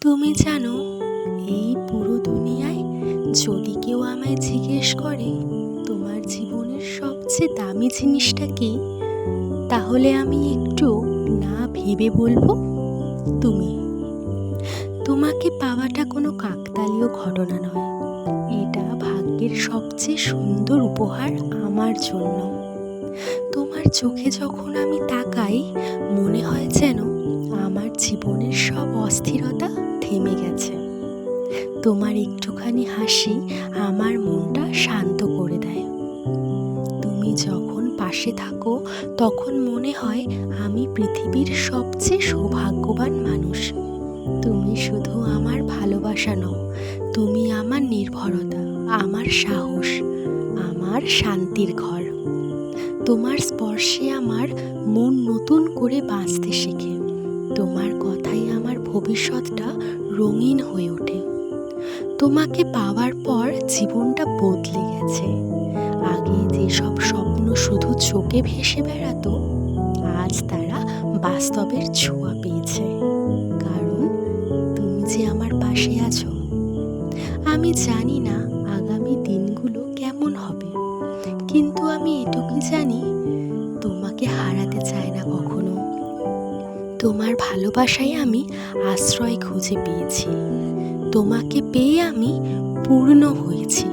তুমি জানো, এই পুরো দুনিয়ায় যদি কেউ আমায় জিজ্ঞেস করে তোমার জীবনের সবচেয়ে দামি জিনিসটা কি, তাহলে আমি একটু না ভেবে বলবো তুমি। তোমাকে পাওয়াটা কোনো কাকতালীয় ঘটনা নয়, এটা ভাগ্যের সবচেয়ে সুন্দর উপহার আমার জন্য। তোমার চোখে যখন আমি তাকাই, মনে হয় যেন আমার জীবনের সব অস্থিরতা থেমে গেছে। তোমার একটুখানি হাসি আমার মনটা শান্ত করে দেয়। তুমি যখন পাশে থাকো, তখন মনে হয় আমি পৃথিবীর সবচেয়ে সৌভাগ্যবান মানুষ। তুমি শুধু আমার ভালোবাসা নও, তুমি আমার নির্ভরতা, আমার সাহস, আমার শান্তির ঘর। তোমার স্পর্শে আমার মন নতুন করে বাঁচতে শেখে। তোমার কথাই আমার ভবিষ্যৎটা রঙিন হয়ে ওঠে। তোমাকে পাওয়ার পর জীবনটা বদলে গেছে। আগে যেসব স্বপ্ন শুধু চোখে ভেসে বেড়াতো, আজ তারা বাস্তবের ছোঁয়া পেয়েছে। কারণ তুমি যে আমার পাশে আছো। আমি জানি না আগামী দিনগুলো কেমন হবে, কিন্তু আমি এটুকু জানি, তোমাকে হারাতে চাই না কখনো। তোমার ভালোবাসায় আমি আশ্রয় খুঁজে পেয়েছি। তোমাকে পেয়ে আমি পূর্ণ হয়েছি।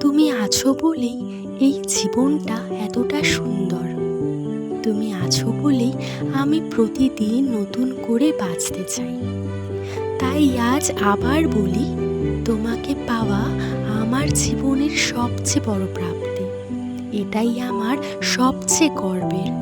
তুমি আছো বলেই এই জীবনটা এতটা সুন্দর। তুমি আছো বলেই আমি প্রতিদিন নতুন করে বাঁচতে চাই। তাই আজ আবার বলি, তোমাকে পাওয়া আমার জীবনের সবচেয়ে বড় প্রাপ্তি। এটাই আমার সবচেয়ে গর্বের।